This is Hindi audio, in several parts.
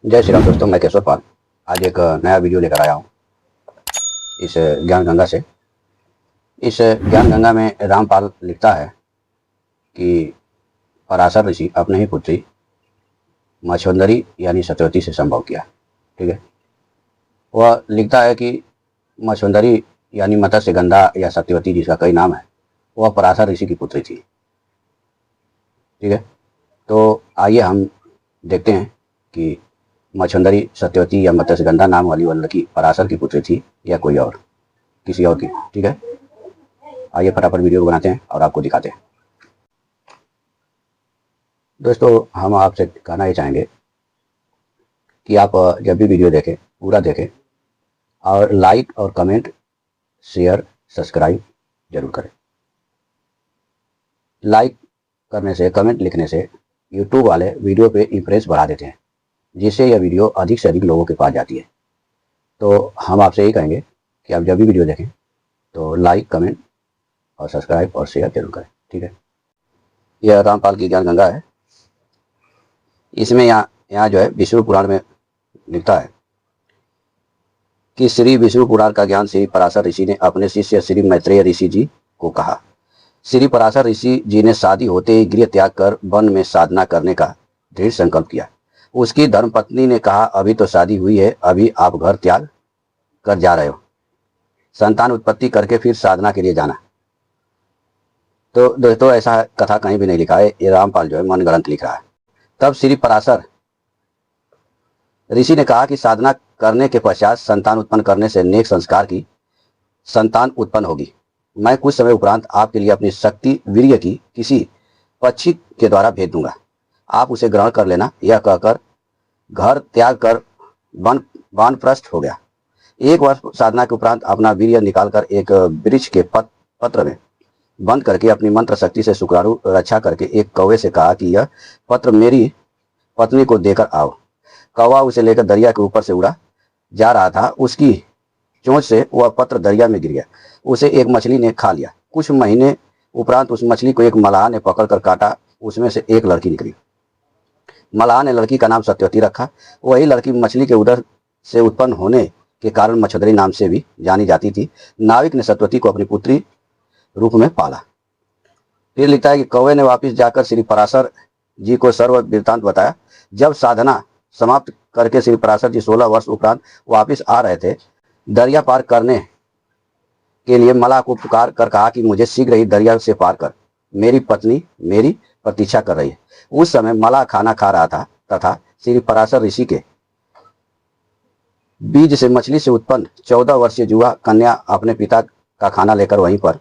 जय श्री राम दोस्तों, मैं केशव पाल आज एक नया वीडियो लेकर आया हूँ इस ज्ञान गंगा से। इस ज्ञान गंगा में रामपाल लिखता है कि पराशर ऋषि अपने ही पुत्री मच्छोंदरी यानी सत्यवती से संभव किया। ठीक है, वह लिखता है कि मच्छोंदरी यानी मत्स्य गंधा या सत्यवती जिसका कई नाम है, वह पराशर ऋषि की पुत्री थी। ठीक है, तो आइए हम देखते हैं कि मच्छोंदरी सत्यवती या मत्स्यगंधा नाम वाली वह लड़की पराशर की पुत्री थी या कोई और किसी और की। ठीक है, आइए फटाफट वीडियो बनाते हैं और आपको दिखाते हैं। दोस्तों, हम आपसे कहना ये चाहेंगे कि आप जब भी वीडियो देखें पूरा देखें और लाइक और कमेंट शेयर सब्सक्राइब जरूर करें। लाइक करने से, कमेंट लिखने से यूट्यूब वाले वीडियो पे इंप्रेस बढ़ा देते हैं, जिससे यह वीडियो अधिक से अधिक लोगों के पास जाती है। तो हम आपसे यही कहेंगे कि आप जब भी वीडियो देखें तो लाइक कमेंट और सब्सक्राइब और शेयर जरूर करें। ठीक है, यह रामपाल की ज्ञान गंगा है। इसमें यहाँ जो है विष्णु पुराण में लिखता है कि श्री विष्णु पुराण का ज्ञान श्री पराशर ऋषि ने अपने शिष्य श्री मैत्रेय ऋषि जी को कहा। श्री पराशर ऋषि जी ने शादी होते ही गृह त्याग कर वन में साधना करने का दृढ़ संकल्प किया। उसकी धर्मपत्नी ने कहा, अभी तो शादी हुई है, अभी आप घर त्याग कर जा रहे हो, संतान उत्पत्ति करके फिर साधना के लिए जाना। तो दोस्तों, ऐसा कथा कहीं भी नहीं लिखा है, ये रामपाल जो है मन गढ़ंत लिख रहा है। तब श्री पराशर ऋषि ने कहा कि साधना करने के पश्चात संतान उत्पन्न करने से नेक संस्कार की संतान उत्पन्न होगी। मैं कुछ समय उपरांत आपके लिए अपनी शक्ति वीर्य की किसी पक्षी के द्वारा भेज दूंगा, आप उसे ग्रहण कर लेना। यह कहकर घर त्याग कर वानप्रस्थ हो गया। एक वर्ष साधना के उपरांत अपना वीर्य निकालकर एक वृक्ष के पत्र में बंद करके अपनी मंत्र शक्ति से शुक्राणु रक्षा करके एक कौवे से कहा कि यह पत्र मेरी पत्नी को देकर आओ। कौवा उसे लेकर दरिया के ऊपर से उड़ा जा रहा था। उसकी चोंच से वह पत्र दरिया में गिर गया। उसे एक मछली ने खा लिया। कुछ महीने उपरांत उस मछली को एक मलाह ने पकड़कर काटा। उसमें से एक लड़की निकली। मलाह ने लड़की का नाम सत्यवती रखा। वही लड़की मछली के उदर से उत्पन्न होने के कारण मच्छोंदरी नाम से भी जानी जाती थी। नाविक ने सत्यवती को अपनी पुत्री रूप में पाला। फिर लिखता है कि कौवे ने वापिस जाकर श्री पराशर जी को सर्व वृत्तांत बताया। जब साधना समाप्त करके श्री पराशर जी 16 वर्ष उपरांत वापिस आ रहे थे, दरिया पार करने के लिए मलाह को पुकार कर कहा कि मुझे शीघ्र ही दरिया से पार कर, मेरी पत्नी मेरी प्रतीक्षा कर रही है। उस समय मलाह खाना खा रहा था तथा श्री पराशर ऋषि के बीज से मछली से उत्पन्न 14 वर्षीय युवा कन्या अपने पिता का खाना लेकर वहीं पर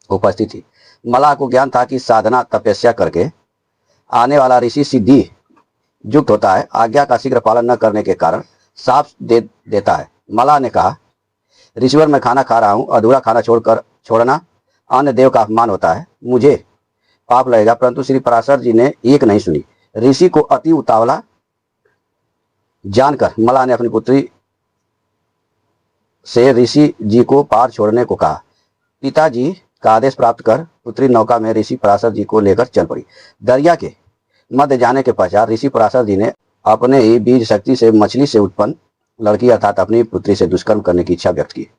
उपस्थित थी। मलाह को ज्ञान था कि साधना तपस्या करके आने वाला ऋषि सिद्धि युक्त होता है। आज्ञा का शीघ्र पालन न करने के कारण साफ दे देता है। मलाह ने कहा, ऋषिवर मैं खाना खा रहा हूं, अधूरा खाना छोड़ना अन्य देव का अपमान होता है, मुझे पाप लगेगा। परंतु श्री पराशर जी ने एक नहीं सुनी। ऋषि को अति उतावला जानकर मलाह ने अपनी पुत्री से ऋषि जी को पार छोड़ने को कहा। पिताजी का आदेश प्राप्त कर पुत्री नौका में ऋषि पराशर जी को लेकर चल पड़ी। दरिया के मध्य जाने के पश्चात ऋषि पराशर जी ने अपने ही बीज शक्ति से मछली से उत्पन्न लड़की अर्थात अपनी पुत्री से दुष्कर्म करने की इच्छा व्यक्त की।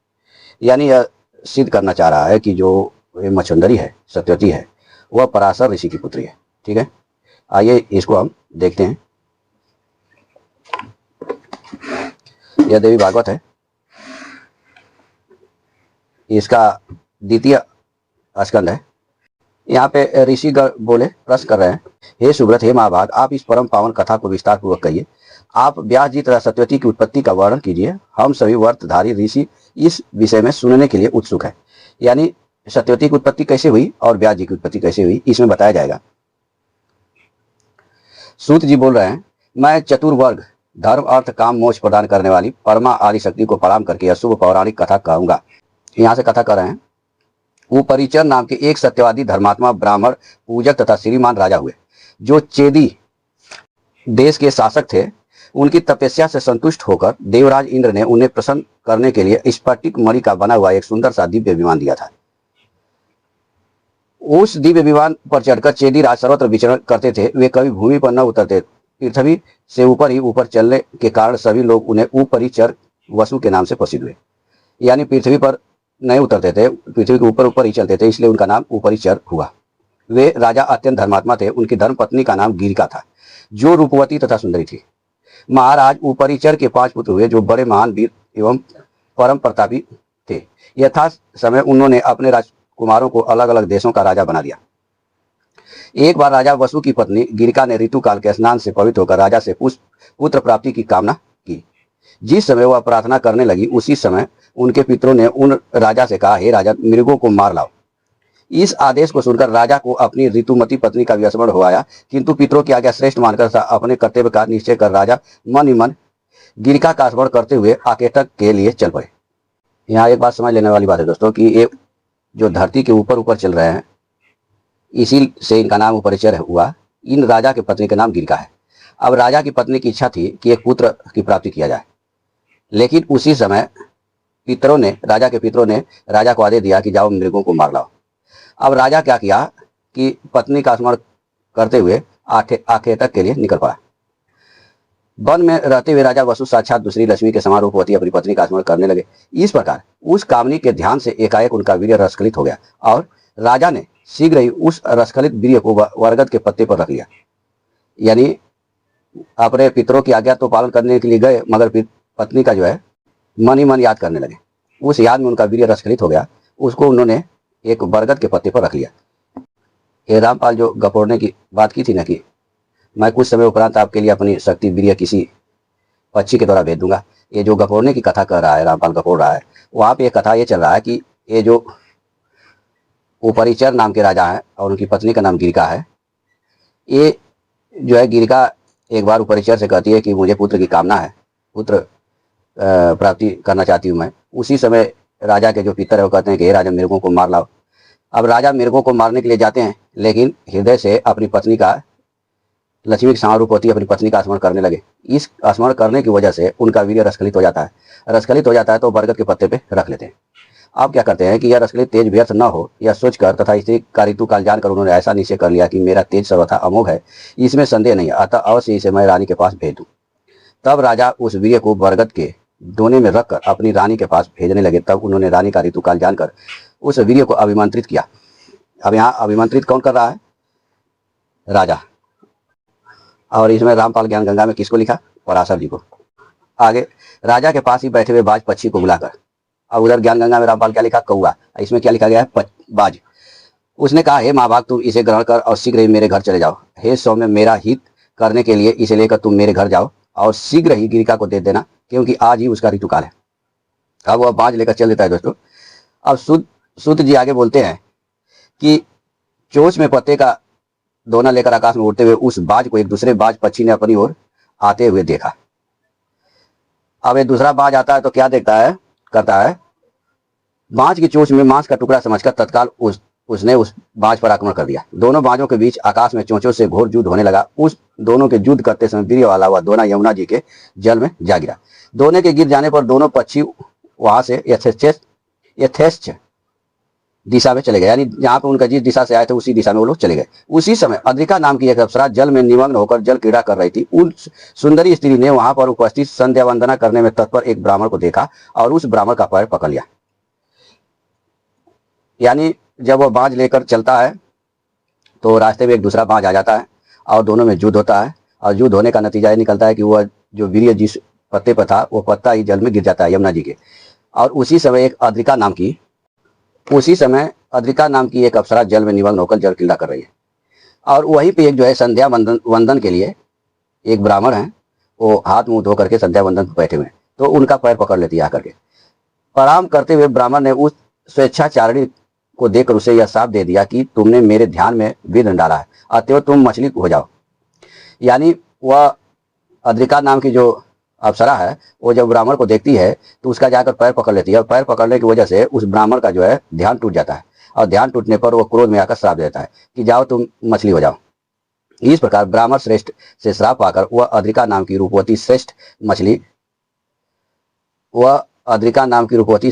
यानी यह सिद्ध करना चाह रहा है कि जो मच्छोंदरी है, सत्यवती है, वह पराशर ऋषि की पुत्री है। ठीक है, आइए इसको हम देखते हैं। यह देवी भागवत है, इसका द्वितीय स्कंद है। यहाँ पे ऋषि बोले, प्रश्न कर रहे हैं, हे सुब्रत, हे महाभाग, आप इस परम पावन कथा को विस्तार पूर्वक कहिए। आप व्यास जी तथा सत्यवती की उत्पत्ति का वर्णन कीजिए। हम सभी व्रतधारी ऋषि इस विषय में सुनने के लिए उत्सुक है। यानी सत्यवती की उत्पत्ति कैसे हुई और व्यास जी की उत्पत्ति कैसे हुई, इसमें बताया जाएगा। सूत जी बोल रहे हैं, मैं चतुर्वर्ग धर्म अर्थ काम मोक्ष प्रदान करने वाली परमा आदि शक्ति को प्रणाम करके यह शुभ पौराणिक कथा कहूंगा। यहाँ से कथा कर रहे हैं। उपरिचर नाम के एक सत्यवादी धर्मात्मा ब्राह्मण पूजक तथा श्रीमान राजा हुए, जो चेदी देश के शासक थे। उनकी तपस्या से संतुष्ट होकर देवराज इंद्र ने उन्हें प्रसन्न करने के लिए स्फटिक मणि का बना हुआ एक सुंदर सा दिव्य विमान दिया था। उस दिव्य विमान पर चढ़कर चेदी राज सर्वत्र विचरण करते थे। वे कभी भूमि पर न उतरते पृथ्वी से ऊपर ही ऊपर चलने के कारण सभी लोग उन्हें ऊपरीचर वसु के नाम से प्रसिद्ध हुए। यानी पृथ्वी पर नहीं उतरते थे, पृथ्वी के ऊपर ऊपर ही चलते थे, इसलिए उनका नाम ऊपरीचर हुआ। वे राजा अत्यंत धर्मात्मा थे। उनकी धर्म पत्नी का नाम गिरिका था, जो रूपवती तथा सुंदरी थी। महाराज ऊपरीचर के 5 पुत्र हुए, जो बड़े महान वीर एवं परम प्रतापी थे। यथा समय उन्होंने अपने राजकुमारों को अलग अलग देशों का राजा बना दिया। एक बार राजा वसु की पत्नी गिरिका ने ऋतुकाल के स्नान से पवित्र होकर राजा से पुत्र प्राप्ति की कामना की। जिस समय वह प्रार्थना करने लगी, उसी समय उनके पितरों ने उन राजा से कहा, हे राजा, मृगों को मार लाओ। इस आदेश को सुनकर राजा को अपनी ऋतुमती पत्नी का विस्मरण हो आया, किंतु पितरों की आज्ञा श्रेष्ठ मानकर अपने कर्तव्य का निश्चय कर राजा मन ही मन गिरिका का स्मरण करते हुए आकेतक के लिए चल पड़े। यहाँ एक बात समझ लेने वाली बात है दोस्तों कि ये जो धरती के ऊपर ऊपर चल रहे हैं, इसी से इनका नाम ऊपरीचर हुआ। इन राजा की पत्नी का नाम गिरिका है। अब राजा की पत्नी की इच्छा थी कि एक पुत्र की प्राप्ति किया जाए, लेकिन उसी समय राजा के पितरों ने राजा को आदेश दिया कि जाओ मृगों को मार लाओ। अब राजा क्या किया कि पत्नी का स्मरण करते हुए आखेतक के लिए निकल पड़ा। वन में रहते हुए राजा वसु साक्षात दूसरी लक्ष्मी के समान रूपवती अपनी पत्नी का स्मरण करने लगे। इस प्रकार उस कामनी के ध्यान से एकाएक उनका वीर्य रसस्खलित हो गया और राजा ने शीघ्र ही उस रसस्खलित वीर्य को बरगद के पत्ते पर रख लिया। यानी अपने पितरों की आज्ञा तो पालन करने के लिए गए, मगर पत्नी का जो है मन ही मन याद करने लगे। उस याद में उनका वीर्य रसस्खलित हो गया। उसको उन्होंने एक बरगद के पत्ते पर रख लिया। ये रामपाल जो गपोड़ने की बात की थी ना कि मैं कुछ समय उपरांत आपके लिए अपनी शक्ति वीर्य किसी पक्षी के द्वारा भेज दूंगा, ये जो गपोड़ने की कथा कर रहा है, रामपाल गपोड़ रहा है, वहाँ पे ये कथा ये चल रहा है कि ये जो ऊपरीचर नाम के राजा हैं और उनकी पत्नी का नाम गिरिका है, ये जो है गिरिका एक बार ऊपरीचर से कहती है कि मुझे पुत्र की कामना है, पुत्र प्राप्ति करना चाहती हूँ मैं। उसी समय राजा के जो पितर है वो कहते हैं कि हे राजा, मृगों को मार लाओ। अब राजा मृगों को मारने के लिए जाते हैं, लेकिन हृदय से अपनी पत्नी का, लक्ष्मी के समान रूप होती है, अपनी पत्नी का स्मरण करने लगे। इस स्मरण करने की वजह से उनका वीर्य रसस्खलित हो जाता है। रसस्खलित हो जाता है तो बरगद के पत्ते पे रख लेते हैं। अब क्या करते हैं कि यह रसस्खलित तेज व्यर्थ न हो, यह सोचकर तथा स्त्री का ऋतुकाल जानकर उन्होंने ऐसा निश्चय कर लिया कि मेरा तेज सर्वथा अमोघ है, इसमें संदेह नहीं, अतः अवश्य इसे मैं रानी के पास भेज दूं। तब राजा उस वीर्य को बरगद के दोने में रखकर अपनी रानी के पास भेजने लगे। तब उन्होंने रानी का ऋतुकाल जानकर उस वीर्य को अभिमंत्रित किया। अब यहाँ अभिमंत्रित कौन कर रहा है? राजा। और इसमें रामपाल ज्ञान गंगा में किसको लिखा? पराशर जी को। आगे राजा के पास ही बैठे हुए बाज पक्षी को बुलाकर, और उधर ज्ञान गंगा में रामपाल क्या लिखा? कौआ। इसमें क्या लिखा गया है? बाज। उसने कहा, हे महाभाग, तुम इसे ग्रहण कर और शीघ्र ही मेरे घर चले जाओ। हे सौम्य, मेरा हित करने के लिए इसे लेकर तुम मेरे घर जाओ और शीघ्र ही गिरिका को दे देना, क्योंकि आज ही उसका ऋतुकाल है। अब वह बाज लेकर चल देता है दोस्तों। अब सूत जी आगे बोलते हैं कि चोंच में पत्ते का दोना लेकर आकाश में उड़ते हुए उस बाज को एक दूसरे बाज पक्षी ने अपनी ओर आते हुए देखा। अब एक दूसरा बाज आता है तो क्या करता है, बाज की चोंच में मांस का टुकड़ा समझकर तत्काल उसने उस बाज पर आक्रमण कर दिया। दोनों बाजों के बीच आकाश में चोंचों से घोर युद्ध होने लगा। उस दोनों के युद्ध करते समय वीर्य वाला हुआ दोना यमुना जी के जल में जा गिरा। दोने के गिर जाने पर दोनों पक्षी वहां से यथेच्छ दिशा में चले गए, यानी जहां पर उनका जिस दिशा से आए थे उसी दिशा में वो लोग चले गए। उसी समय अद्रिका नाम की एक अप्सरा जल में निमग्न होकर जल क्रीड़ा कर रही थी। उस सुंदरी स्त्री ने वहां पर उपस्थित संध्या वंदना करने में तत्पर एक ब्राह्मण को देखा और उस ब्राह्मण का पैर पकड़ लिया। यानी जब वह बाज लेकर चलता है तो रास्ते में एक दूसरा बाज आ जाता है और दोनों में युद्ध होता है, और युद्ध होने का नतीजा ये निकलता है कि वह जो वीर्य जिस पत्ते पर था वो पत्ता ही जल में गिर जाता है यमुना जी के। और उसी समय अद्रिका नाम की एक अप्सरा जल में निमग्न होकर जल क्रीड़ा कर रही है। और वहीं पे एक जो है संध्या वंदन के लिए एक ब्राह्मण है, वो हाथ मुंह धो करके संध्या वंदन पर बैठे हुए हैं, तो उनका पैर पकड़ लेती है आकर के। प्रणाम करते हुए ब्राह्मण ने उस स्वेच्छाचारिणी को देखकर उसे यह साफ दे दिया कि तुमने मेरे ध्यान में विघ्न डाला है, अतएव तुम मछली हो जाओ। यानी वह अद्रिका नाम की जो अप्सरा है वो जब ब्राह्मण को देखती है तो उसका जाकर पैर पकड़ लेती है, और पैर पकड़ने की वजह से उस ब्राह्मण का जो है ध्यान टूट जाता है, और ध्यान टूटने पर वो क्रोध में आकर श्राप देता है कि जाओ तुम मछली हो जाओ। इस प्रकार ब्राह्मण श्रेष्ठ से श्राप पाकर वह अद्रिका नाम की रूपवती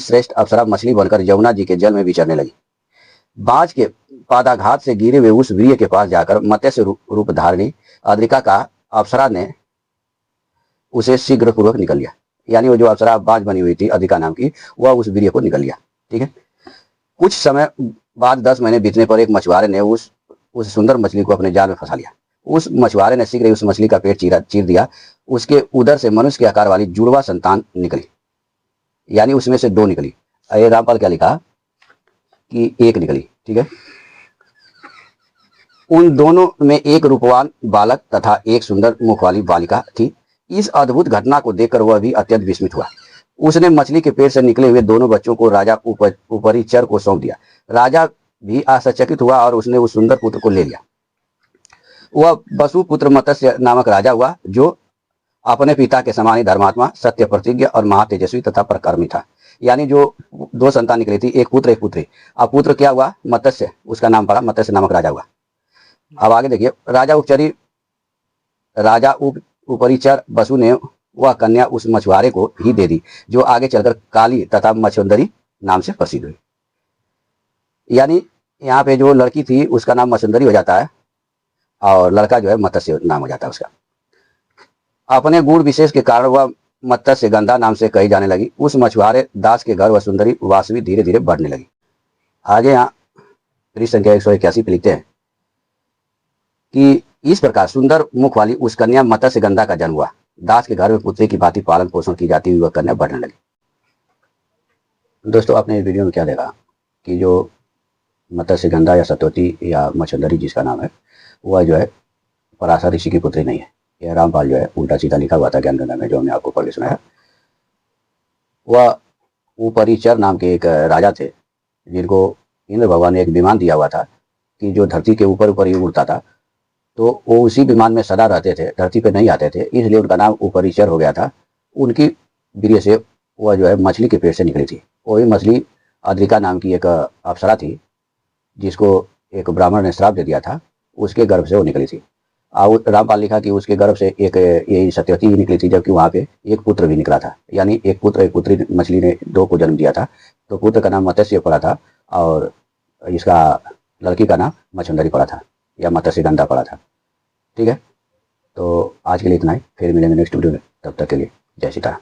श्रेष्ठ अप्सरा मछली बनकर यमुना जी के जल में विचरने लगी। बाज के पादाघात से गिरे हुए उस वीर्य के पास जाकर मत्स्य रूप धारणी अद्रिका का अप्सरा ने उसे शीघ्रपूर्वक निकल लिया। यानी वो जो अप्सरा बाज बनी हुई थी अधिका नाम की, वह उस वीर्य को निकल लिया। ठीक है। कुछ समय बाद 10 महीने बीतने पर एक मछुआरे ने उस सुंदर मछली को अपने जाल में फंसा लिया। उस मछुआरे ने शीघ्र ही उस मछली का पेट चीर दिया। उसके उदर से मनुष्य के आकार वाली जुड़वा संतान निकली, यानी उसमें से 2 निकली। ये रामपाल क्या लिखा कि 1 निकली। ठीक है। उन दोनों में एक रूपवान बालक तथा एक सुंदर मुख वाली बालिका थी। इस अद्भुत घटना को देखकर वह भी अत्यंत विस्मित हुआ। उसने मछली के पेट से निकले हुए दोनों बच्चों को राजा उपरिचर को सौंप दिया। राजा भी आश्चर्यचकित हुआ और उसने उस सुंदर पुत्र को ले लिया। वह वसुपुत्र मत्स्य नामक राजा हुआ, जो अपने पिता के समान ही धर्मात्मा, सत्य प्रतिज्ञ और महातेजस्वी तथा पराक्रमी था। यानी जो 2 संतान निकली थी, एक पुत्र एक पुत्री। अब पुत्र क्या हुआ? मत्स्य, उसका नाम पड़ा, मत्स्य नामक राजा हुआ। अब आगे देखिए, राजा उपरिचर वसु ने वह कन्या उस मछुआरे को ही दे दी, जो आगे चलकर काली तथा मछुंदरी नाम से प्रसिद्ध हुई। यानी यहाँ पे जो लड़की थी उसका नाम मछुंदरी हो जाता है और लड़का जो है मत्स्य नाम हो जाता है उसका। अपने गुण विशेष के कारण वह मत्स्य गंधा नाम से कही जाने लगी। उस मछुआरे दास के घर वह सुंदरी वासवी धीरे धीरे बढ़ने लगी। आगे यहाँ पृष्ठ संख्या 181 पे लिखते हैं कि इस प्रकार सुंदर मुख वाली उस कन्या मत्स्य गंधा का जन्म हुआ। दास के घर में पुत्री की भांति पालन पोषण की जाती हुई वह कन्या बढ़ने लगी। दोस्तों, आपने इस वीडियो में क्या देखा कि जो मत्स्य गंधा या सतवती या मछुंदरी जिसका नाम है, वह जो है पराशर ऋषि की पुत्री नहीं है। यह रामपाल जो है उल्टा सीधा लिखा हुआ था ज्ञान गंगा में, जो हमने आपको पढ़ के सुनाया। वह उपरिचर नाम के एक राजा थे, जिनको इंद्र भगवान ने एक विमान दिया हुआ था कि जो धरती के ऊपर ऊपर ही उड़ता था। तो वो उसी विमान में सदा रहते थे, धरती पे नहीं आते थे, इसलिए उनका नाम उपरिचर हो गया था। उनकी वीर्य से वह जो है मछली के पेट से निकली थी। वही मछली अद्रिका नाम की एक अप्सरा थी, जिसको एक ब्राह्मण ने श्राप दे दिया था, उसके गर्भ से वो निकली थी। और रामपाल लिखा कि उसके गर्भ से एक यही सत्यवती भी निकली थी, जबकि वहाँ पे एक पुत्र भी निकला था। यानी एक पुत्र एक पुत्री मछली ने 2 को जन्म दिया था। तो पुत्र का नाम मत्स्य पड़ा था और इसका लड़की का नाम मछुंदरी पड़ा था या मत्स्य गंधा पड़ा था। ठीक है। तो आज के लिए इतना ही, फिर मिलेंगे नेक्स्ट वीडियो में। तब तक के लिए जय सीताराम।